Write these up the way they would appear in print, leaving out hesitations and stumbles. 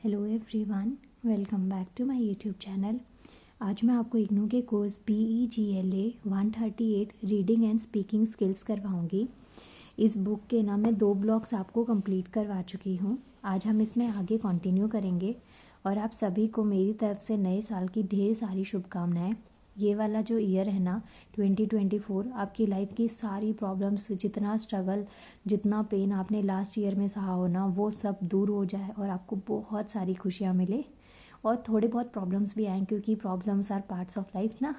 Hello everyone, welcome back to my YouTube channel. आज मैं आपको इग्नू के course BEGLA 138 reading and speaking skills करवाऊंगी। इस बुक के ना मैं 2 ब्लॉक्स आपको कंप्लीट करवा चुकी हूँ। आज हम इसमें आगे कंटिन्यू करेंगे और आप सभी को मेरी तरफ से नए साल की ढेर सारी शुभकामनाएं। ये वाला जो ईयर है ना 2024, आपकी लाइफ की सारी प्रॉब्लम्स, जितना स्ट्रगल, जितना पेन आपने लास्ट ईयर में सहा हो ना, वो सब दूर हो जाए और आपको बहुत सारी खुशियाँ मिले। और थोड़े बहुत प्रॉब्लम्स भी आएँ क्योंकि problems are parts of life ना।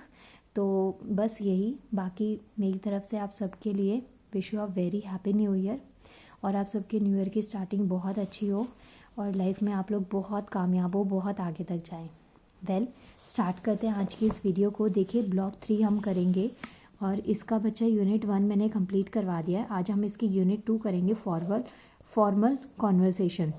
तो बस यही, बाकी मेरी तरफ से आप सबके लिए wish you a very happy new year और आप सबके न्यू ईयर की स्टार्टिंग बहुत अच्छी हो और लाइफ में आप लोग बहुत कामयाब हो, बहुत आगे तक जाएं। स्टार्ट करते हैं आज की इस वीडियो को। देखिए, ब्लॉक 3 हम करेंगे और इसका बच्चा यूनिट 1 मैंने कंप्लीट करवा दिया है। आज हम इसकी यूनिट 2 करेंगे, फॉर्मल कॉन्वर्सेशन।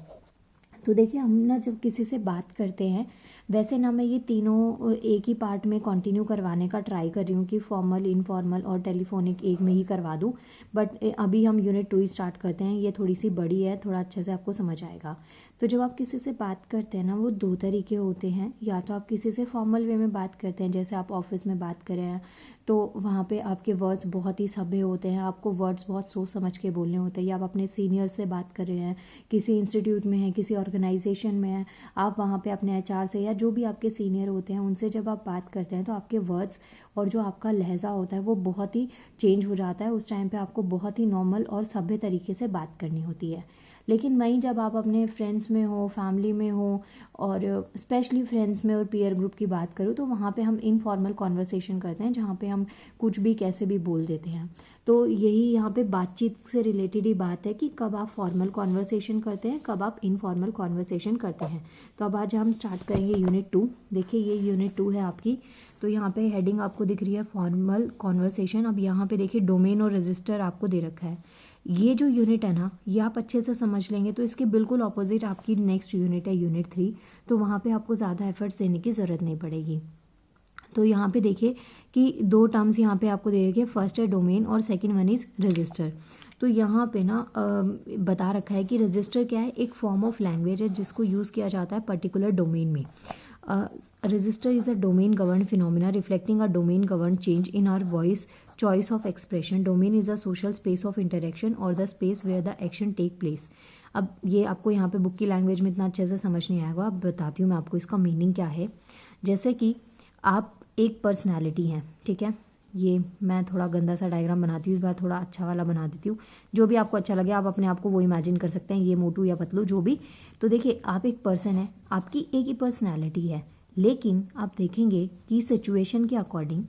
तो देखिए, हम ना जब किसी से बात करते हैं, वैसे ना मैं ये तीनों एक ही पार्ट में कंटिन्यू करवाने का ट्राई कर रही हूँ कि फॉर्मल, इनफॉर्मल और टेलीफोनिक एक में ही करवा दूँ, बट अभी हम यूनिट 2 ही स्टार्ट करते हैं। ये थोड़ी सी बड़ी है, थोड़ा अच्छे से आपको समझ आएगा। तो जब आप किसी से बात करते हैं ना, वो 2 तरीके होते हैं। या तो आप किसी से फॉर्मल वे में बात करते हैं, जैसे आप ऑफिस में बात कर रहे हैं तो वहाँ पे आपके वर्ड्स बहुत ही सभ्य होते हैं, आपको वर्ड्स बहुत सोच समझ के बोलने होते हैं। या आप अपने सीनियर से बात कर रहे हैं, किसी इंस्टीट्यूट में हैं, किसी ऑर्गेनाइजेशन में हैं, आप वहाँ पे अपने HR से या जो भी आपके सीनियर होते हैं उनसे जब आप बात करते हैं तो आपके वर्ड्स और जो आपका लहजा होता है वो बहुत ही चेंज हो जाता है। उस टाइम पे आपको बहुत ही नॉर्मल और सभ्य तरीके से बात करनी होती है। लेकिन वहीं जब आप अपने फ्रेंड्स में हो, फैमिली में हो और स्पेशली फ्रेंड्स में और पीयर ग्रुप की बात करूँ तो वहाँ पे हम इनफॉर्मल कॉन्वर्सेशन करते हैं, जहाँ पे हम कुछ भी कैसे भी बोल देते हैं। तो यही यहाँ पे बातचीत से रिलेटेड ही बात है कि कब आप फॉर्मल कॉन्वर्सेशन करते हैं, कब आप इनफॉर्मल कॉन्वर्सेशन करते हैं। तो अब आज हम स्टार्ट करेंगे यूनिट 2। देखिए, ये यूनिट 2 है आपकी। तो यहाँ पे हेडिंग आपको दिख रही है फॉर्मल कॉन्वर्सेशन। अब यहाँ पे देखिए, डोमेन और रजिस्टर आपको दे रखा है। ये जो यूनिट है ना, ये आप अच्छे से समझ लेंगे तो इसके बिल्कुल ऑपोजिट आपकी नेक्स्ट यूनिट है, यूनिट 3। तो वहाँ पे आपको ज़्यादा एफर्ट्स देने की ज़रूरत नहीं पड़ेगी। तो यहाँ पे देखिए कि 2 टर्म्स यहाँ पे आपको दे रखे हैं, फर्स्ट है डोमेन और सेकंड वन इज़ रजिस्टर। तो यहाँ पे ना बता रखा है कि रजिस्टर क्या है, एक फॉर्म ऑफ लैंग्वेज है जिसको यूज़ किया जाता है पर्टिकुलर डोमेन में। Register is a domain governed phenomena reflecting a domain governed change in our voice choice of expression. Domain is a social space of interaction or the space where the action take place. अब ये आपको यहाँ पे book की language में इतना अच्छे से समझ नहीं आएगा, अब बताती हूँ मैं आपको इसका मीनिंग क्या है। जैसे कि आप एक पर्सनैलिटी हैं, ठीक है। ये मैं थोड़ा गंदा सा डायग्राम बनाती हूँ, इस बार थोड़ा अच्छा वाला बना देती हूँ। जो भी आपको अच्छा लगे आप अपने आप को वो इमेजिन कर सकते हैं, ये मोटू या पतलू जो भी। तो देखिए, आप एक पर्सन है, आपकी एक ही पर्सनैलिटी है, लेकिन आप देखेंगे कि सिचुएशन के अकॉर्डिंग,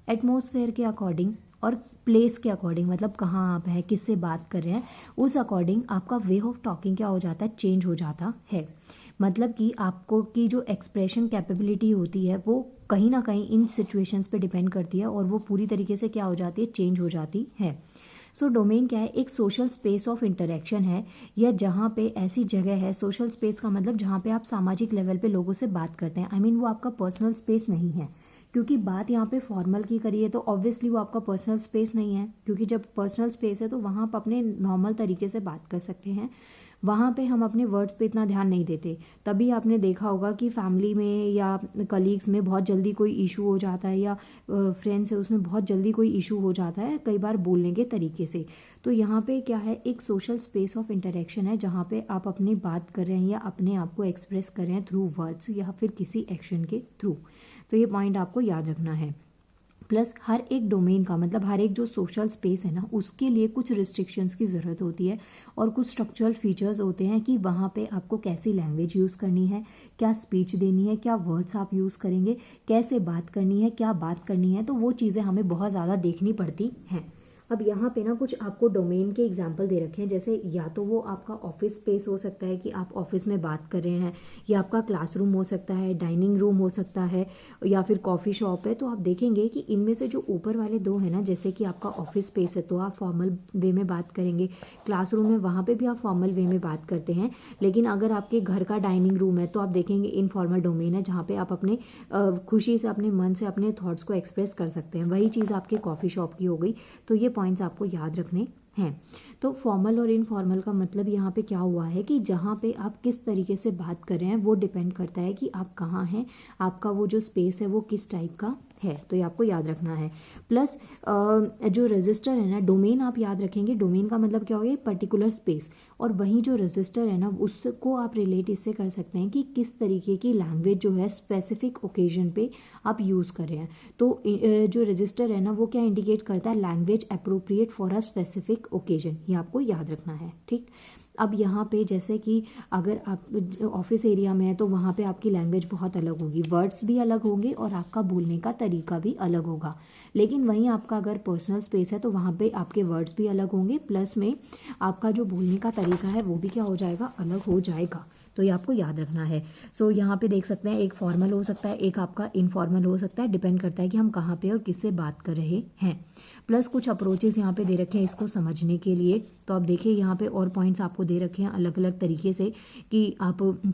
एटमॉस्फेयर के अकॉर्डिंग और प्लेस के अकॉर्डिंग, मतलब कहाँ आप हैं, किससे बात कर रहे हैं, उस अकॉर्डिंग आपका वे ऑफ टॉकिंग क्या हो जाता है, चेंज हो जाता है। मतलब कि आपको की जो एक्सप्रेशन कैपेबिलिटी होती है वो कहीं ना कहीं इन सिचुएशंस पे डिपेंड करती है और वो पूरी तरीके से क्या हो जाती है, चेंज हो जाती है। सो डोमेन क्या है, एक सोशल स्पेस ऑफ इंटरेक्शन है, या जहाँ पे ऐसी जगह है, सोशल स्पेस का मतलब जहाँ पे आप सामाजिक लेवल पे लोगों से बात करते हैं। I mean, वो आपका पर्सनल स्पेस नहीं है, क्योंकि बात यहाँ पे फॉर्मल की करिए तो ऑब्वियसली वो आपका पर्सनल स्पेस नहीं है, क्योंकि जब पर्सनल स्पेस है तो वहाँ आप अपने नॉर्मल तरीके से बात कर सकते हैं। वहाँ पे हम अपने वर्ड्स पे इतना ध्यान नहीं देते। तभी आपने देखा होगा कि फैमिली में या कलीग्स में बहुत जल्दी कोई इशू हो जाता है, या फ्रेंड्स है उसमें बहुत जल्दी कोई इशू हो जाता है, कई बार बोलने के तरीके से। तो यहाँ पे क्या है, एक सोशल स्पेस ऑफ इंटरेक्शन है जहाँ पे आप अपनी बात कर रहे हैं या अपने आप को एक्सप्रेस कर रहे हैं थ्रू वर्ड्स या फिर किसी एक्शन के थ्रू। तो ये पॉइंट आपको याद रखना है। प्लस हर एक डोमेन का मतलब हर एक जो सोशल स्पेस है ना, उसके लिए कुछ रिस्ट्रिक्शंस की ज़रूरत होती है और कुछ स्ट्रक्चरल फीचर्स होते हैं कि वहाँ पे आपको कैसी लैंग्वेज यूज़ करनी है, क्या स्पीच देनी है, क्या वर्ड्स आप यूज़ करेंगे, कैसे बात करनी है, क्या बात करनी है। तो वो चीज़ें हमें बहुत ज़्यादा देखनी पड़ती हैं। अब यहाँ पे ना कुछ आपको डोमेन के एग्जाम्पल दे रखे हैं, जैसे या तो वो आपका ऑफिस स्पेस हो सकता है कि आप ऑफिस में बात कर रहे हैं, या आपका क्लासरूम हो सकता है, डाइनिंग रूम हो सकता है, या फिर कॉफ़ी शॉप है। तो आप देखेंगे कि इनमें से जो ऊपर वाले 2 हैं ना, जैसे कि आपका ऑफिस स्पेस है तो आप फॉर्मल वे में बात करेंगे, क्लासरूम है वहाँ पे भी आप फॉर्मल वे में बात करते हैं। लेकिन अगर आपके घर का डाइनिंग रूम है तो आप देखेंगे इनफॉर्मल डोमेन है, जहाँ पे आप अपने खुशी से, अपने मन से अपने थॉट्स को एक्सप्रेस कर सकते हैं। वही चीज़ आपके कॉफ़ी शॉप की हो गई। तो ये पॉइंट्स आपको याद रखने हैं। तो फॉर्मल और इनफॉर्मल का मतलब यहाँ पे क्या हुआ है कि जहाँ पे आप किस तरीके से बात कर रहे हैं वो डिपेंड करता है कि आप कहाँ हैं, आपका वो जो स्पेस है वो किस टाइप का है, तो ये आपको याद रखना है। प्लस जो रजिस्टर है ना, डोमेन आप याद रखेंगे, डोमेन का मतलब क्या हो गया, पर्टिकुलर स्पेस, और वहीं जो रजिस्टर है ना उसको आप रिलेट इससे कर सकते हैं कि किस तरीके की लैंग्वेज जो है स्पेसिफिक ओकेजन पे आप यूज़ कर रहे हैं। तो जो रजिस्टर है ना वो क्या इंडिकेट करता है, language appropriate for a specific occasion, ये आपको याद रखना है, ठीक। अब यहाँ पे जैसे कि अगर आप ऑफिस एरिया में है तो वहाँ पे आपकी लैंग्वेज बहुत अलग होगी, वर्ड्स भी अलग होंगे और आपका बोलने का तरीका भी अलग होगा। लेकिन वहीं आपका अगर पर्सनल स्पेस है तो वहाँ पे आपके वर्ड्स भी अलग होंगे, प्लस में आपका जो बोलने का तरीका है वो भी क्या हो जाएगा, अलग हो जाएगा, तो ये आपको याद रखना है। सो यहाँ पे देख सकते हैं एक फॉर्मल हो सकता है, एक आपका इनफॉर्मल हो सकता है, डिपेंड करता है कि हम कहाँ पे और किससे बात कर रहे हैं। प्लस कुछ अप्रोचेस यहाँ पे दे रखे हैं इसको समझने के लिए, तो आप देखिए यहाँ पे और पॉइंट्स आपको दे रखे हैं अलग अलग तरीके से कि आप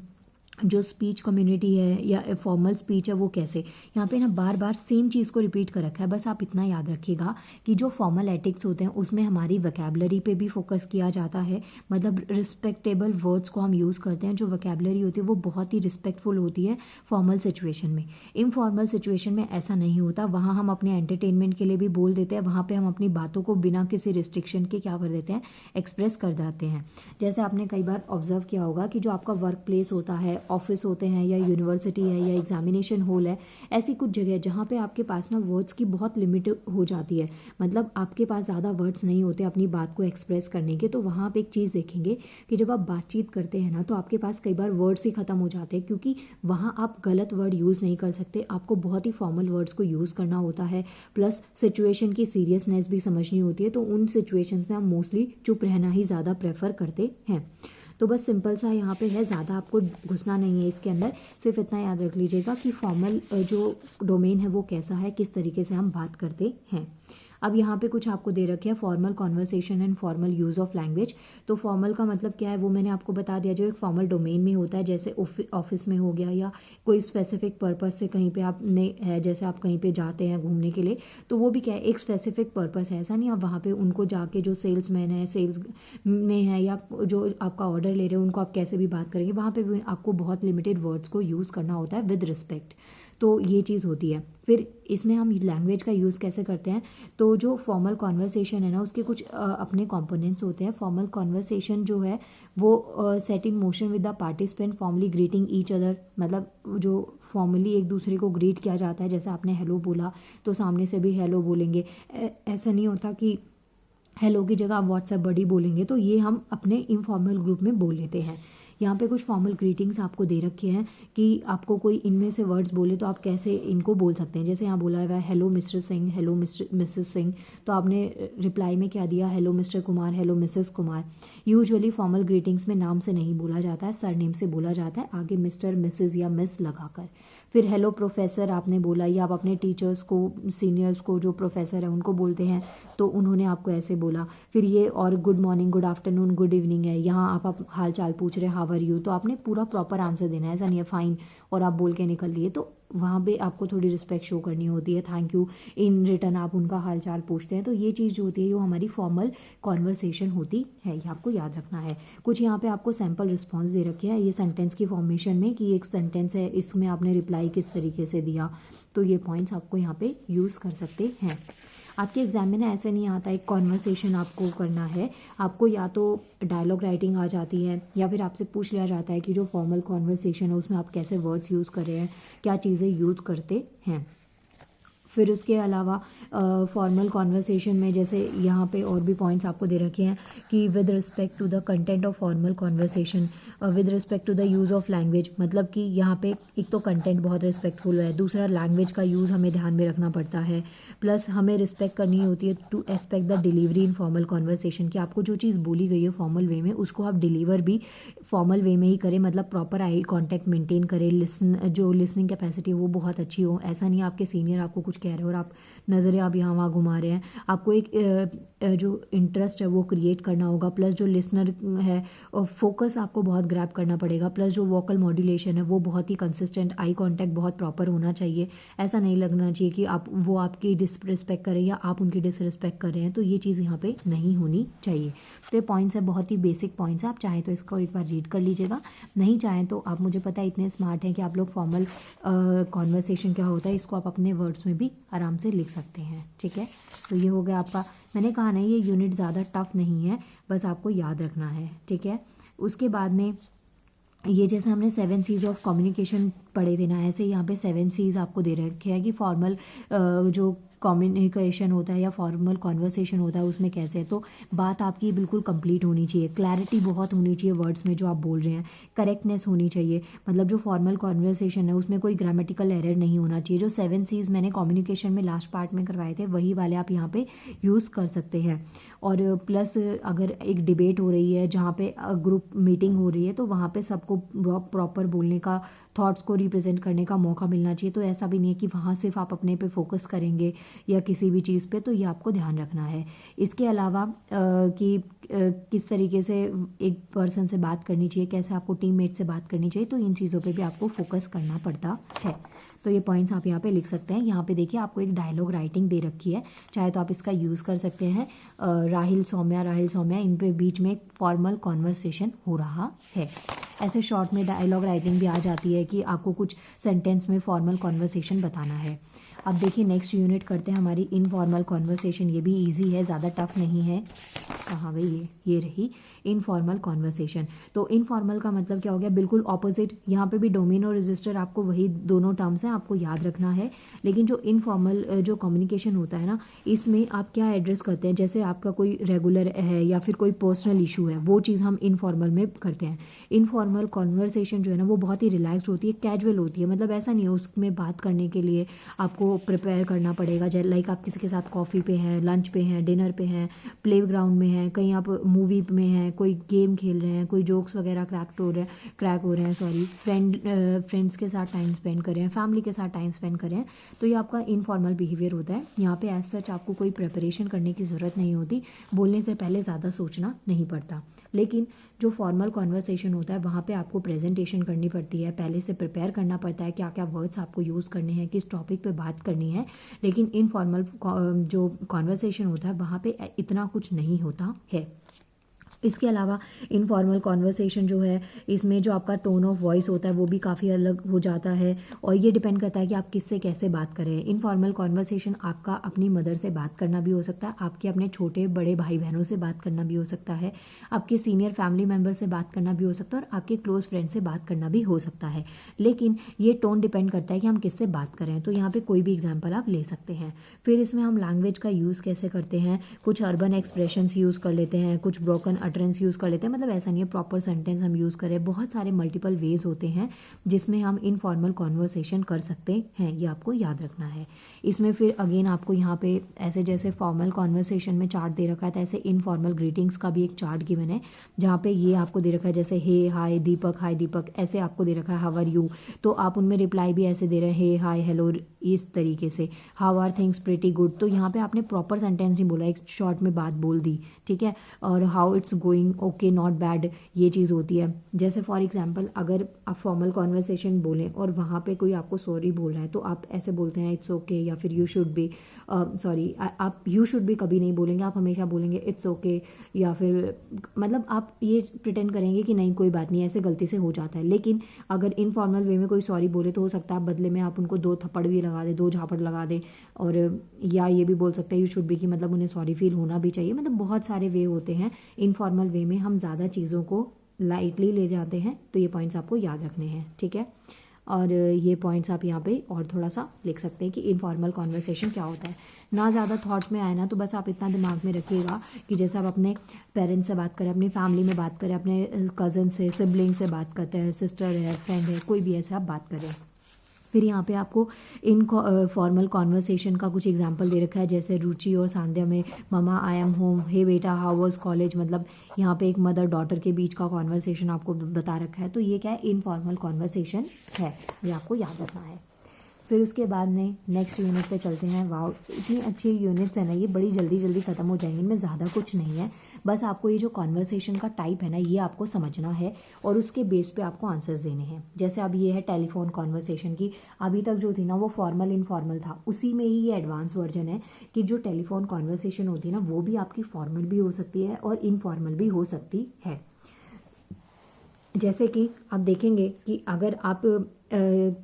जो स्पीच कम्युनिटी है या फॉर्मल स्पीच है वो कैसे, यहाँ पे ना बार बार सेम चीज़ को रिपीट कर रखा है। बस आप इतना याद रखिएगा कि जो फॉर्मल एटिक्स होते हैं उसमें हमारी वोकैबुलरी पे भी फोकस किया जाता है, मतलब रिस्पेक्टेबल वर्ड्स को हम यूज़ करते हैं, जो वोकैबुलरी होती है वो बहुत ही रिस्पेक्टफुल होती है फॉर्मल सिचुएशन में। इनफॉर्मल सिचुएशन में ऐसा नहीं होता, वहाँ हम अपने एंटरटेनमेंट के लिए भी बोल देते हैं, वहाँ पर हम अपनी बातों को बिना किसी रिस्ट्रिक्शन के क्या कर देते हैं, एक्सप्रेस कर देते हैं। जैसे आपने कई बार ऑब्जर्व किया होगा कि जो आपका वर्क प्लेस होता है, ऑफिस होते हैं या यूनिवर्सिटी है या एग्जामिनेशन हॉल है, ऐसी कुछ जगह जहाँ पे आपके पास ना वर्ड्स की बहुत लिमिट हो जाती है, मतलब आपके पास ज़्यादा वर्ड्स नहीं होते अपनी बात को एक्सप्रेस करने के, तो वहाँ पे एक चीज़ देखेंगे कि जब आप बातचीत करते हैं ना तो आपके पास कई बार वर्ड्स ही ख़त्म हो जाते हैं, क्योंकि वहाँ आप गलत वर्ड यूज़ नहीं कर सकते, आपको बहुत ही फॉर्मल वर्ड्स को यूज़ करना होता है, प्लस सिचुएशन की सीरियसनेस भी समझनी होती है, तो उन सिचुएशंस में हम मोस्टली चुप रहना ही ज़्यादा प्रेफर करते हैं। तो बस सिंपल सा यहाँ पे है, ज़्यादा आपको घुसना नहीं है इसके अंदर, सिर्फ इतना याद रख लीजिएगा कि फॉर्मल जो डोमेन है वो कैसा है, किस तरीके से हम बात करते हैं। अब यहाँ पे कुछ आपको दे रखे हैं formal conversation and formal use of language. तो फॉर्मल का मतलब क्या है वो मैंने आपको बता दिया, जो एक फॉर्मल डोमेन में होता है, जैसे ऑफिस में हो गया या कोई स्पेसिफिक पर्पस से कहीं पे आपने है, जैसे आप कहीं पे जाते हैं घूमने के लिए, तो वो भी क्या है, एक स्पेसिफिक पर्पस है, ऐसा नहीं आप वहाँ पे उनको जाके जो सेल्समैन है, सेल्स में है या जो आपका ऑर्डर ले रहे हैं उनको आप कैसे भी बात करेंगे, वहाँ पे भी आपको बहुत लिमिटेड वर्ड्स को यूज़ करना होता है विद रिस्पेक्ट, तो ये चीज़ होती है। फिर इसमें हम लैंग्वेज का यूज़ कैसे करते हैं, तो जो फॉर्मल कॉन्वर्सेशन है ना उसके कुछ अपने कंपोनेंट्स होते हैं। फॉर्मल कॉन्वर्सेशन जो है वो set in motion with the participant formally greeting each other, मतलब जो फॉर्मली एक दूसरे को ग्रीट किया जाता है, जैसे आपने हेलो बोला तो सामने से भी हेलो बोलेंगे, ऐसा नहीं होता कि हेलो की जगह आप व्हाट्सएप बडी बोलेंगे, तो ये हम अपने इनफॉर्मल ग्रुप में बोल लेते हैं। यहाँ पे कुछ फॉर्मल ग्रीटिंग्स आपको दे रखे हैं कि आपको कोई इनमें से वर्ड्स बोले तो आप कैसे इनको बोल सकते हैं। जैसे यहाँ बोला हुआ है hello mister Singh, hello Mrs Singh, तो आपने रिप्लाई में क्या दिया, hello mister Kumar, hello Mrs Kumar. Usually formal greetings में नाम से नहीं बोला जाता है, सरनेम से बोला जाता है, आगे मिस्टर मिसेस या मिस लगाकर। फिर हेलो प्रोफेसर आपने बोला, या आप अपने टीचर्स को, सीनियर्स को, जो प्रोफेसर है उनको बोलते हैं तो उन्होंने आपको ऐसे बोला। फिर ये और good morning, good afternoon, good evening है, यहाँ आप हाल चाल पूछ रहे हैं, हाउ आर यू, तो आपने पूरा प्रॉपर आंसर देना है, ऐसा नहीं है फाइन और आप बोल के निकल लिए, तो वहाँ पे आपको थोड़ी रिस्पेक्ट शो करनी होती है, थैंक यू, इन रिटर्न आप उनका हाल चाल पूछते हैं। तो ये चीज़ जो होती है वो हमारी फॉर्मल कॉन्वर्सेशन होती है, ये आपको याद रखना है। कुछ यहाँ पे आपको सैम्पल रिस्पॉन्स दे रखे हैं ये सेंटेंस की फॉर्मेशन में, कि एक सेंटेंस है इसमें आपने रिप्लाई किस तरीके से दिया, तो ये पॉइंट्स आपको यहाँ पे यूज़ कर सकते हैं। आपके एग्जाम में ना ऐसे नहीं आता एक कॉन्वर्सेशन आपको करना है, आपको या तो डायलॉग राइटिंग आ जाती है या फिर आपसे पूछ लिया जाता है कि जो फॉर्मल कॉन्वर्सेशन है उसमें आप कैसे वर्ड्स यूज़ कर रहे हैं, क्या चीज़ें यूज़ करते हैं। फिर उसके अलावा फॉर्मल कॉन्वर्सेशन में जैसे यहाँ पे और भी पॉइंट्स आपको दे रखे हैं कि with respect to the content of formal conversation, with respect to the use of language, मतलब कि यहाँ पे एक तो कंटेंट बहुत रिस्पेक्टफुल है, दूसरा लैंग्वेज का यूज़ हमें ध्यान में रखना पड़ता है, प्लस हमें रिस्पेक्ट करनी होती है to expect the delivery in formal conversation, कि आपको जो चीज़ बोली गई है फॉर्मल वे में उसको आप डिलीवर भी फॉर्मल वे में ही करें, मतलब प्रॉपर आई कॉन्टैक्ट मेंटेन करें, लिसनिंग कैपेसिटी वो बहुत अच्छी हो। ऐसा नहीं आपके सीनियर आपको कुछ कह रहे हैं और आप नज़रें आप यहाँ वहाँ घुमा रहे हैं, आपको एक जो इंटरेस्ट है वो क्रिएट करना होगा, प्लस जो लिसनर है और फोकस आपको बहुत ग्रैब करना पड़ेगा, प्लस जो वोकल मॉड्यूलेशन है वो बहुत ही कंसिस्टेंट, आई कांटेक्ट बहुत प्रॉपर होना चाहिए। ऐसा नहीं लगना चाहिए कि वो आपकी डिसरिस्पेक्ट कर रहे हैं या आप उनकी डिसरिस्पेक्ट कर रहे हैं, तो ये चीज़ यहाँ पे नहीं होनी चाहिए। तो ये पॉइंट्स है, बहुत ही बेसिक पॉइंट्स है, आप चाहें तो इसको एक बार रीड कर लीजिएगा, नहीं चाहें तो आप, मुझे पता है इतने स्मार्ट हैं कि आप लोग फॉर्मल कॉन्वर्सेशन क्या होता है इसको आप अपने वर्ड्स में भी आराम से लिख सकते हैं। ठीक है, तो ये हो गया आपका, मैंने कहा ना ये यूनिट ज़्यादा टफ नहीं है, बस आपको याद रखना है। ठीक है, उसके बाद में ये जैसे हमने 7 C's ऑफ कम्युनिकेशन पढ़े थे ना, ऐसे यहाँ पे 7 C's आपको दे रखे हैं कि फॉर्मल जो कम्युनिकेशन होता है या फॉर्मल कॉन्वर्सेशन होता है उसमें कैसे है। तो बात आपकी बिल्कुल कंप्लीट होनी चाहिए, क्लैरिटी बहुत होनी चाहिए वर्ड्स में जो आप बोल रहे हैं, करेक्टनेस होनी चाहिए, मतलब जो फॉर्मल कॉन्वर्सेशन है उसमें कोई ग्रामेटिकल एरर नहीं होना चाहिए। जो 7 C's मैंने कम्युनिकेशन में लास्ट पार्ट में करवाए थे वही वाले आप यहाँ पे यूज़ कर सकते हैं। और प्लस अगर एक डिबेट हो रही है जहाँ पे ग्रुप मीटिंग हो रही है तो वहाँ पे सबको प्रॉपर बोलने का, थॉट्स को रिप्रेजेंट करने का मौका मिलना चाहिए। तो ऐसा भी नहीं है कि वहाँ सिर्फ आप अपने पे फोकस करेंगे या किसी भी चीज़ पे, तो ये आपको ध्यान रखना है। इसके अलावा कि किस तरीके से एक पर्सन से बात करनी चाहिए, कैसे आपको टीममेट से बात करनी चाहिए, तो इन चीज़ों पे भी आपको फोकस करना पड़ता है। तो ये पॉइंट्स आप यहाँ पे लिख सकते हैं। यहाँ पे देखिए आपको एक डायलॉग राइटिंग दे रखी है, चाहे तो आप इसका यूज़ कर सकते हैं। राहिल सौम्या इन पे बीच में एक फॉर्मल कॉन्वर्सेशन हो रहा है। ऐसे शॉर्ट में डायलॉग राइटिंग भी आ जाती है कि आपको कुछ सेंटेंस में फॉर्मल कॉन्वर्सेशन बताना है। अब देखिए नेक्स्ट यूनिट करते हैं हमारी इनफॉर्मल कॉन्वर्सेशन। ये भी इजी है, ज़्यादा टफ नहीं है। कहाँ भाई, ये रही इनफॉर्मल कॉन्वर्सेशन। तो इनफॉर्मल का मतलब क्या हो गया, बिल्कुल ऑपोजिट। यहाँ पे भी डोमेन और रजिस्टर आपको वही दोनों टर्म्स हैं, आपको याद रखना है। लेकिन जो इनफॉर्मल जो कम्युनिकेशन होता है ना, इसमें आप क्या एड्रेस करते हैं, जैसे आपका कोई रेगुलर है या फिर कोई पर्सनल इशू है, वो चीज़ हम इनफॉर्मल में करते हैं। इनफॉर्मल कॉन्वर्सेशन जो है ना वो बहुत ही रिलैक्स्ड होती है, कैजुअल होती है, मतलब ऐसा नहीं है उसमें बात करने के लिए आपको प्रिपेयर करना पड़ेगा। लाइक आप किसी के साथ कॉफ़ी पे हैं, लंच पे हैं, डिनर पे हैं, प्ले ग्राउंड में हैं, कहीं आप मूवी में हैं, कोई गेम खेल रहे हैं, कोई जोक्स वगैरह क्रैक हो रहे हैं फ्रेंड्स के साथ टाइम स्पेंड कर रहे हैं, फैमिली के साथ टाइम स्पेंड कर रहे हैं, तो ये आपका इनफॉर्मल बिहेवियर होता है। यहाँ पे एज सच आपको कोई प्रिपरेशन करने की ज़रूरत नहीं होती, बोलने से पहले ज़्यादा सोचना नहीं पड़ता। लेकिन जो फॉर्मल कॉन्वर्सेशन होता है वहाँ पे आपको प्रेजेंटेशन करनी पड़ती है, पहले से प्रिपेयर करना पड़ता है क्या क्या वर्ड्स आपको यूज़ करने हैं, किस टॉपिक पे बात करनी है। लेकिन इनफॉर्मल जो कॉन्वर्सेशन होता है वहाँ पे इतना कुछ नहीं होता है। इसके अलावा इनफॉर्मल कॉन्वर्सेशन जो है इसमें जो आपका टोन ऑफ वॉइस होता है वो भी काफ़ी अलग हो जाता है, और ये डिपेंड करता है कि आप किससे कैसे बात करें। इनफॉर्मल कॉन्वर्सेशन आपका अपनी मदर से बात करना भी हो सकता है, आपके अपने छोटे बड़े भाई बहनों से बात करना भी हो सकता है, आपके सीनियर फैमिली मेम्बर से बात करना भी हो सकता है, और आपके क्लोज फ्रेंड से बात करना भी हो सकता है। लेकिन ये टोन डिपेंड करता है कि हम किससे बात करें। तो यहाँ पर कोई भी एग्जाम्पल आप ले सकते हैं। फिर इसमें हम लैंग्वेज का यूज़ कैसे करते हैं, कुछ अर्बन एक्सप्रेशंस यूज़ कर लेते हैं, कुछ ब्रोकन अटरेंस यूज़ कर लेते हैं, मतलब ऐसा नहीं है प्रॉपर सेंटेंस हम यूज़ करें। बहुत सारे मल्टीपल वेज होते हैं जिसमें हम इनफॉर्मल कॉन्वर्सेशन कर सकते हैं, ये आपको याद रखना है। इसमें फिर अगेन आपको यहाँ पे ऐसे जैसे फॉर्मल कॉन्वर्सेशन में चार्ट दे रखा है, तो ऐसे इनफॉर्मल ग्रीटिंग्स का भी एक चार्ट गिवन है जहाँ पे ये आपको दे रखा है, जैसे हे हाय दीपक, ऐसे आपको दे रखा है हाउ आर यू, तो आप उनमें रिप्लाई भी ऐसे दे रहे हैं हे हाय हेलो, इस तरीके से। How are things pretty good, तो यहाँ पे आपने प्रॉपर सेंटेंस नहीं बोला, एक शॉर्ट में बात बोल दी, ठीक है। और how it's going, okay not bad, ये चीज़ होती है। जैसे फॉर एग्जांपल अगर आप फॉर्मल कॉन्वर्सेशन बोलें और वहाँ पे कोई आपको सॉरी बोल रहा है तो आप ऐसे बोलते हैं इट्स ओके, या फिर यू शुड बी सॉरी, आप यू शुड बी कभी नहीं बोलेंगे, आप हमेशा बोलेंगे इट्स ओके, या फिर मतलब आप ये प्रिटेंड करेंगे कि नहीं कोई बात नहीं, ऐसे गलती से हो जाता है। लेकिन अगर इनफॉर्मल वे में कोई सॉरी बोले तो हो सकता है बदले में आप उनको 2 थप्पड़ भी लगा दे, 2 झापड़ लगा दे, और या ये भी बोल सकते हैं यू शुड बी, कि मतलब उन्हें सॉरी फील होना भी चाहिए। मतलब बहुत सारे वे होते हैं। इनफॉर्मल वे में हम ज़्यादा चीज़ों को लाइटली ले जाते हैं, तो ये पॉइंट्स आपको याद रखने हैं, ठीक है। और ये पॉइंट्स आप यहाँ पे और थोड़ा सा लिख सकते हैं कि इनफॉर्मल कॉन्वर्सेशन क्या होता है। ना ज़्यादा थॉट में आए ना, तो बस आप इतना दिमाग में रखिएगा कि जैसे आप अपने पेरेंट्स से बात करें, अपनी फैमिली में बात करें, अपने कज़न से, सिबलिंग से बात करते हैं, सिस्टर है, फ्रेंड है, कोई भी ऐसे आप बात करें। फिर यहाँ पे आपको इन फॉर्मल कॉन्वर्सेशन का कुछ एग्जांपल दे रखा है, जैसे रुचि और सांध्या में ममा आई एम होम, हे बेटा हाउ वाज कॉलेज, मतलब यहाँ पे एक मदर डॉटर के बीच का कॉन्वर्सेशन आपको बता रखा है। तो ये क्या है, इनफॉर्मल कॉन्वर्सेशन है, ये आपको याद रखना है। फिर उसके बाद में नेक्स्ट यूनिट पे चलते हैं। वाह, इतनी अच्छी यूनिट्स है ना, ये बड़ी जल्दी जल्दी ख़त्म हो जाएंगी, इनमें ज़्यादा कुछ नहीं है। बस आपको ये जो कॉन्वर्सेशन का टाइप है ना, ये आपको समझना है और उसके बेस पे आपको आंसर्स देने हैं। जैसे अब ये है टेलीफोन कॉन्वर्सेशन की, अभी तक जो थी ना वो फॉर्मल इनफॉर्मल था, उसी में ही ये एडवांस वर्जन है कि जो टेलीफोन कॉन्वर्सेशन होती है ना, वो भी आपकी फॉर्मल भी हो सकती है और इनफॉर्मल भी हो सकती है। जैसे कि आप देखेंगे कि अगर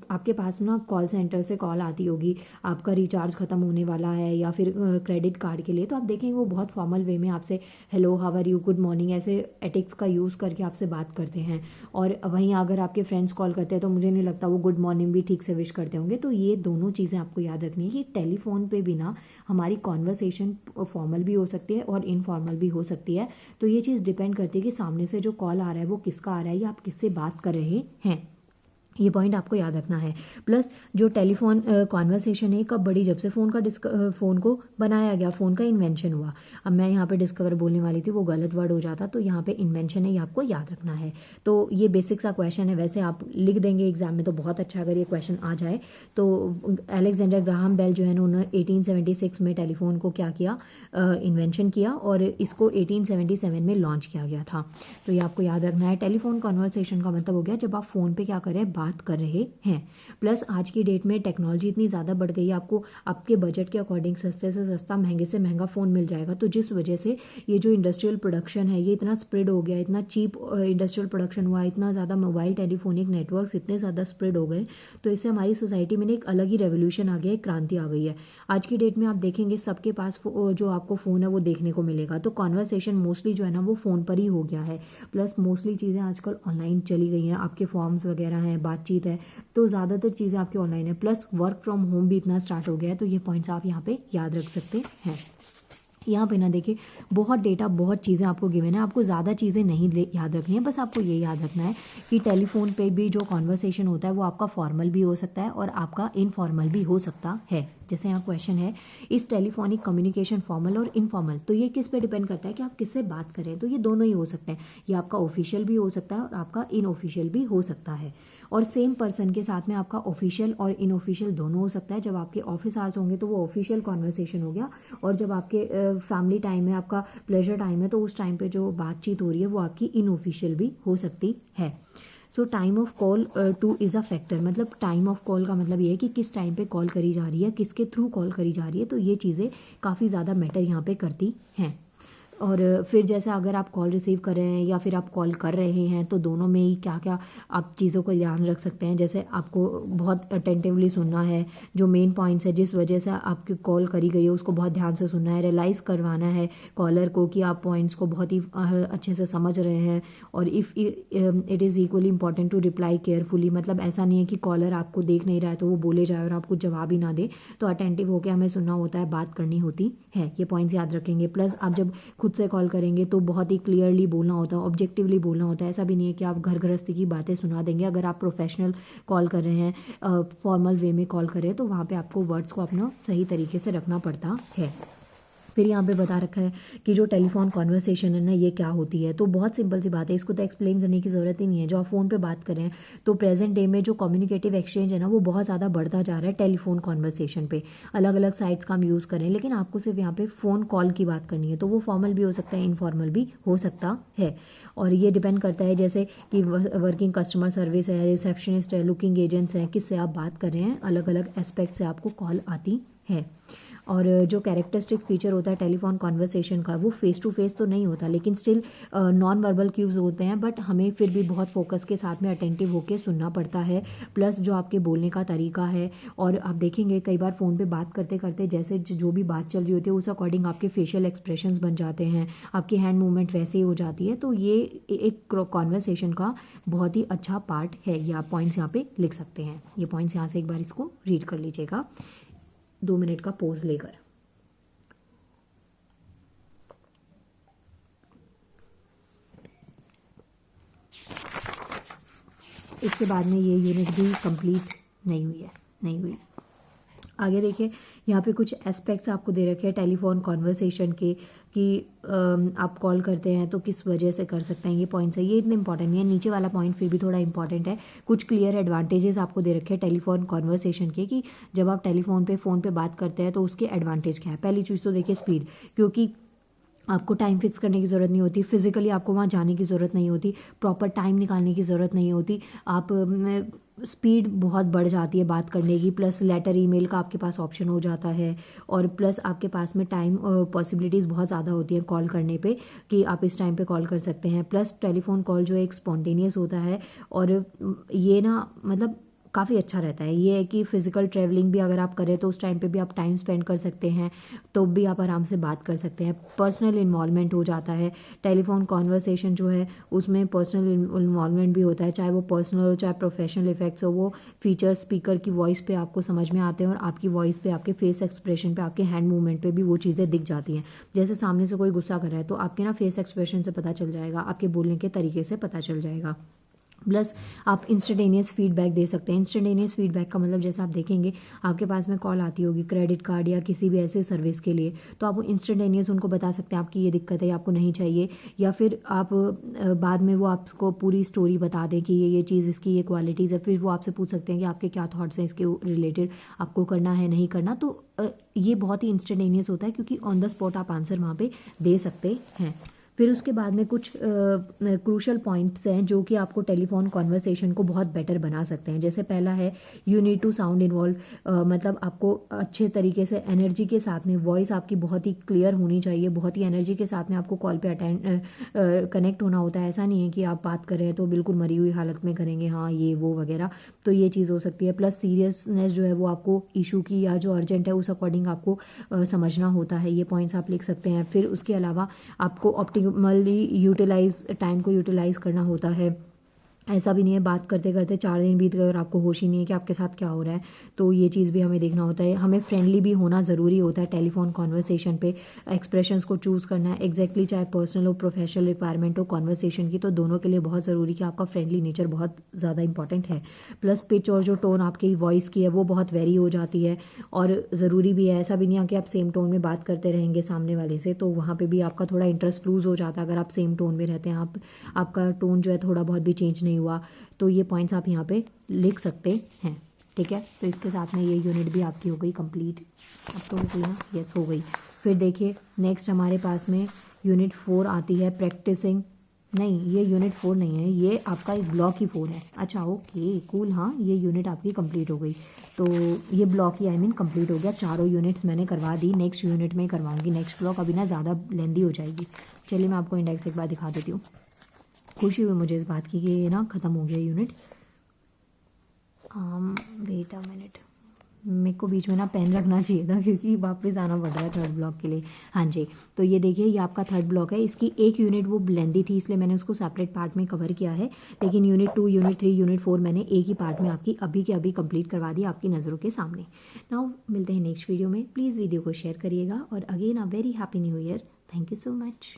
आपके पास ना कॉल सेंटर से कॉल आती होगी, आपका रिचार्ज ख़त्म होने वाला है या फिर क्रेडिट कार्ड के लिए, तो आप देखेंगे वो बहुत फॉर्मल वे में आपसे hello, how are you, good morning, ऐसे एटिक्स का यूज़ करके आपसे बात करते हैं। और वहीं अगर आपके फ्रेंड्स कॉल करते हैं तो मुझे नहीं लगता वो गुड मॉर्निंग भी ठीक से विश करते होंगे। तो ये दोनों चीज़ें आपको याद रखनी है कि टेलीफोन पे भी ना हमारी कॉन्वर्सेशन फॉर्मल भी हो सकती है और इनफॉर्मल भी हो सकती है। तो ये चीज़ डिपेंड करती है कि सामने से जो कॉल आ रहा है वो किसका आ रहा है या आप किससे बात कर रहे हैं। ये पॉइंट आपको याद रखना है। प्लस जो टेलीफोन कॉन्वर्सेशन है कब बढ़ी, जब से फ़ोन को बनाया गया, फ़ोन का इन्वेंशन हुआ। अब मैं यहाँ पे डिस्कवर बोलने वाली थी, वो गलत वर्ड हो जाता, तो यहाँ पे इन्वेंशन है, ये आपको याद रखना है। तो ये बेसिक सा क्वेश्चन है, वैसे आप लिख देंगे एग्जाम में तो बहुत अच्छा अगर ये क्वेश्चन आ जाए। तो अलेक्जेंडर ग्राहम बेल जो है ना, उन्होंने 1876 में टेलीफोन को क्या किया, इन्वेंशन किया और इसको 1877 में लॉन्च किया गया था। तो ये आपको याद रखना है। टेलीफोन कॉन्वर्सेशन का मतलब हो गया जब आप फ़ोन पे क्या कर रहे हैं, बात कर रहे हैं। प्लस आज की डेट में टेक्नोलॉजी इतनी ज़्यादा बढ़ गई है, आपको आपके बजट के अकॉर्डिंग सस्ते से सस्ता, महंगे से महंगा फ़ोन मिल जाएगा। तो जिस वजह से ये जो इंडस्ट्रियल प्रोडक्शन है ये इतना स्प्रेड हो गया, इतना चीप इंडस्ट्रियल प्रोडक्शन हुआ, इतना ज़्यादा मोबाइल टेलीफोनिक नेटवर्क्स इतने ज़्यादा स्प्रेड हो गए, तो इससे हमारी सोसाइटी में एक अलग ही रेवोल्यूशन आ गया, एक क्रांति आ गई है। आज की डेट में आप देखेंगे सबके पास जो आपको फ़ोन है वो देखने को मिलेगा। तो कॉन्वर्सेशन मोस्टली जो है ना वो फ़ोन पर ही हो गया है। प्लस मोस्टली चीज़ें आजकल ऑनलाइन चली गई हैं, आपके फॉर्म्स वगैरह हैं, बातचीत है, तो ज़्यादातर चीज़ें आपकी ऑनलाइन है। प्लस वर्क फ्रॉम होम भी इतना स्टार्ट हो गया है, तो ये पॉइंट्स आप यहाँ पे याद रख सकते हैं। यहाँ पे ना देखिए बहुत डेटा, बहुत चीज़ें आपको गिवन है, आपको ज़्यादा चीज़ें नहीं याद रखनी है, बस आपको ये याद रखना है कि टेलीफोन पे भी जो कॉन्वर्सेशन होता है वो आपका फॉर्मल भी हो सकता है और आपका इनफॉर्मल भी हो सकता है। जैसे यहाँ क्वेश्चन है, इस टेलीफोनिक कम्युनिकेशन फॉर्मल और इनफॉर्मल, तो ये किस पे डिपेंड करता है कि आप किससे बात करें। तो ये दोनों ही हो सकते हैं, ये आपका ऑफिशियल भी हो सकता है और आपका इनऑफिशियल भी हो सकता है। और सेम पर्सन के साथ में आपका ऑफिशियल और इनऑफिशियल दोनों हो सकता है। जब आपके ऑफिस आवर्स होंगे तो वो ऑफिशियल कॉन्वर्सेशन हो गया, और जब आपके फैमिली टाइम है, आपका प्लेजर टाइम है, तो उस टाइम पे जो बातचीत हो रही है वो आपकी इनऑफिशियल भी हो सकती है। सो time of call two is a factor, मतलब टाइम ऑफ कॉल का मतलब ये है कि किस टाइम पे कॉल करी जा रही है, किसके थ्रू कॉल करी जा रही है, तो ये चीज़ें काफ़ी ज़्यादा मैटर यहाँ पे करती हैं। और फिर जैसे अगर आप कॉल रिसीव कर रहे हैं या फिर आप कॉल कर रहे हैं, तो दोनों में ही क्या क्या आप चीज़ों को ध्यान रख सकते हैं। जैसे आपको बहुत अटेंटिवली सुनना है, जो मेन पॉइंट्स है जिस वजह से आपकी कॉल करी गई है उसको बहुत ध्यान से सुनना है, रियलाइज़ करवाना है कॉलर को कि आप पॉइंट्स को बहुत ही अच्छे से समझ रहे हैं। और if it is equally important to reply carefully, मतलब ऐसा नहीं है कि कॉलर आपको देख नहीं रहा है तो वो बोले जाए और आपको जवाब ही ना दे। तो अटेंटिव होकर हमें सुनना होता है, बात करनी होती है, ये पॉइंट्स याद रखेंगे। प्लस आप जब खुद से कॉल करेंगे तो बहुत ही क्लियरली बोलना होता है, ऑब्जेक्टिवली बोलना होता है। ऐसा भी नहीं है कि आप घर गृहस्थी की बातें सुना देंगे। अगर आप प्रोफेशनल कॉल कर रहे हैं, फॉर्मल वे में कॉल कर रहे हैं, तो वहाँ पे आपको वर्ड्स को अपना सही तरीके से रखना पड़ता है। फिर यहाँ पे बता रखा है कि जो टेलीफोन कॉन्वर्सेशन है ना ये क्या होती है। तो बहुत सिंपल सी बात है, इसको तो एक्सप्लेन करने की ज़रूरत ही नहीं है। जो आप फ़ोन पे बात करें, तो प्रेजेंट डे में जो कम्युनिकेटिव एक्सचेंज है ना वो बहुत ज़्यादा बढ़ता जा रहा है टेलीफोन कॉन्वर्सेशन पे। अलग अलग साइट्स का हम यूज़ करें, लेकिन आपको सिर्फ यहाँ पे फ़ोन कॉल की बात करनी है, तो वो फॉर्मल भी हो सकता है, इनफॉर्मल भी हो सकता है। और ये डिपेंड करता है जैसे कि वर्किंग कस्टमर सर्विस है, रिसेप्शनिस्ट है, लुकिंग एजेंट्स हैं, किससे आप बात कर रहे हैं, अलग अलग एस्पेक्ट से आपको कॉल आती है। और जो कैरेक्टरिस्टिक फीचर होता है टेलीफोन कॉन्वर्सेशन का, वो फेस टू फेस तो नहीं होता, लेकिन स्टिल नॉन वर्बल क्यूज़ होते हैं, बट हमें फिर भी बहुत फोकस के साथ में अटेंटिव होकर सुनना पड़ता है। प्लस जो आपके बोलने का तरीका है, और आप देखेंगे कई बार फ़ोन पे बात करते करते जैसे जो भी बात चल रही होती है उस अकॉर्डिंग आपके फेशियल एक्सप्रेशंस बन जाते हैं, आपकी हैंड मूवमेंट वैसे ही हो जाती है। तो ये एक कॉन्वर्सेशन का बहुत ही अच्छा पार्ट है। ये आप पॉइंट्स यहाँ पे लिख सकते हैं। ये पॉइंट्स यहाँ से एक बार इसको रीड कर लीजिएगा 2 मिनट का पोज लेकर। इसके बाद में ये यूनिट भी कंप्लीट नहीं हुई। आगे देखिए, यहाँ पे कुछ एस्पेक्ट्स आपको दे रखे हैं टेलीफोन कॉन्वर्सेशन के, कि आप कॉल करते हैं तो किस वजह से कर सकते हैं, ये पॉइंट्स है, ये इतने इंपॉर्टेंट नहीं है। नीचे वाला पॉइंट फिर भी थोड़ा इंपॉर्टेंट है। कुछ क्लियर एडवांटेजेस आपको दे रखे हैं टेलीफोन कॉन्वर्सेशन के, कि जब आप टेलीफोन पे फ़ोन पे बात करते हैं तो उसके एडवांटेज क्या है। पहली चीज़ तो देखिए स्पीड, क्योंकि आपको टाइम फिक्स करने की ज़रूरत नहीं होती, फिज़िकली आपको वहाँ जाने की ज़रूरत नहीं होती, प्रॉपर टाइम निकालने की ज़रूरत नहीं होती, आप स्पीड बहुत बढ़ जाती है बात करने की। प्लस लेटर ईमेल का आपके पास ऑप्शन हो जाता है, और प्लस आपके पास में टाइम पॉसिबिलिटीज़ बहुत ज़्यादा होती हैं कॉल करने पे, कि आप इस टाइम पे कॉल कर सकते हैं। प्लस टेलीफोन कॉल जो है एक स्पॉन्टेनियस होता है, और ये ना मतलब काफ़ी अच्छा रहता है। ये है कि फ़िज़िकल ट्रैवलिंग भी अगर आप करें तो उस टाइम पे भी आप टाइम स्पेंड कर सकते हैं, तो भी आप आराम से बात कर सकते हैं। पर्सनल इन्वॉल्वमेंट हो जाता है। टेलीफोन कॉन्वर्सेशन जो है उसमें पर्सनल इन्वॉल्वमेंट भी होता है, चाहे वो पर्सनल हो चाहे प्रोफेशनल इफेक्ट्स हो। वो फीचर्स स्पीकर की वॉइस पे आपको समझ में आते हैं, और आपकी वॉइस पे, आपके फेस एक्सप्रेशन पे, आपके हैंड मूवमेंट पे भी वो चीज़ें दिख जाती हैं। जैसे सामने से कोई गुस्सा कर रहा है तो आपके ना फेस एक्सप्रेशन से पता चल जाएगा, आपके बोलने के तरीके से पता चल जाएगा। प्लस आप इंस्टेंटेनियस फीडबैक दे सकते हैं। इंस्टेंटेनियस फीडबैक का मतलब जैसे आप देखेंगे आपके पास में कॉल आती होगी क्रेडिट कार्ड या किसी भी ऐसे सर्विस के लिए, तो आप इंस्टेंटेनियस उनको बता सकते हैं आपकी ये दिक्कत है, आपको नहीं चाहिए, या फिर आप बाद में वो आपको पूरी स्टोरी बता दें कि ये चीज़, इसकी ये क्वालिटीज़ है। फिर वो आपसे पूछ सकते हैं कि आपके क्या थॉट्स हैं इसके रिलेटेड, आपको करना है नहीं करना। तो ये बहुत ही इंस्टेंटेनियस होता है, क्योंकि ऑन द स्पॉट आप आंसर वहाँ पे दे सकते हैं। फिर उसके बाद में कुछ क्रूशल पॉइंट्स हैं जो कि आपको टेलीफोन कॉन्वर्सेशन को बहुत बेटर बना सकते हैं। जैसे पहला है you need to sound involve, मतलब आपको अच्छे तरीके से एनर्जी के साथ में वॉइस आपकी बहुत ही क्लियर होनी चाहिए, बहुत ही एनर्जी के साथ में आपको कॉल पे कनेक्ट होना होता है। ऐसा नहीं है कि आप बात कर रहे हैं तो बिल्कुल मरी हुई हालत में करेंगे, हाँ ये वो वगैरह, तो ये चीज़ हो सकती है। प्लस सीरियसनेस जो है वो आपको इशू की या जो अर्जेंट है उस अकॉर्डिंग आपको समझना होता है। ये पॉइंट्स आप लिख सकते हैं। फिर उसके अलावा आपको ऑप्टिमली टाइम को यूटिलाइज करना होता है। ऐसा भी नहीं है बात करते करते 4 दिन बीत गए और आपको होश ही नहीं है कि आपके साथ क्या हो रहा है, तो ये चीज़ भी हमें देखना होता है। हमें फ्रेंडली भी होना ज़रूरी होता है टेलीफोन कॉन्वर्सेशन पे। एक्सप्रेशंस को चूज़ करना है एग्जैक्टली, चाहे पर्सनल हो प्रोफेशनल रिक्वायरमेंट हो कॉन्वर्सेशन की, तो दोनों के लिए बहुत ज़रूरी कि आपका फ्रेंडली नेचर बहुत ज़्यादा इंपॉर्टेंट है। प्लस पिच और जो टोन आपकी वॉइस की है वो बहुत वेरी हो जाती है, और ज़रूरी भी है। ऐसा भी नहीं है कि आप सेम टोन में बात करते रहेंगे सामने वाले से, तो वहाँ पर भी आपका थोड़ा इंटरेस्ट लूज़ हो जाता है। अगर आप सेम टोन में रहते हैं, आपका टोन जो है थोड़ा बहुत भी चेंज नहीं हुआ, तो ये पॉइंट्स आप यहाँ पे लिख सकते हैं। ठीक है, तो इसके साथ में ये यूनिट भी आपकी हो गई कंप्लीट। अब तो हो गई ना, यस हो गई। फिर देखिए नेक्स्ट हमारे पास में यूनिट 4 आती है प्रैक्टिसिंग। नहीं, ये यूनिट 4 नहीं है, ये आपका एक ब्लॉक ही 4 है। अच्छा ओके कूल, हाँ ये यूनिट आपकी कंप्लीट हो गई। तो ये block he I mean complete हो गया। चारों यूनिट्स मैंने करवा दी, नेक्स्ट यूनिट में करवाऊंगी। नेक्स्ट ब्लॉक अभी ना ज़्यादा लेंदी हो जाएगी। चलिए मैं आपको इंडेक्स एक बार दिखा देती हूँ। खुशी हुई मुझे इस बात की कि ये ना ख़त्म हो गया यूनिट। वेट अ मिनट, मेरे को बीच में ना पेन रखना चाहिए था क्योंकि वापस आना पड़ रहा है थर्ड ब्लॉक के लिए। हाँ जी, तो ये देखिए ये आपका थर्ड ब्लॉक है। इसकी एक यूनिट वो लेंदी थी इसलिए मैंने उसको सेपरेट पार्ट में कवर किया है, लेकिन यूनिट 2 यूनिट 3 यूनिट 4 मैंने एक ही पार्ट में आपकी अभी के अभी कंप्लीट करवा दी आपकी नज़रों के सामने। नाउ मिलते हैं नेक्स्ट वीडियो में। प्लीज़ वीडियो को शेयर करिएगा, और again a very happy new year. Thank you so much.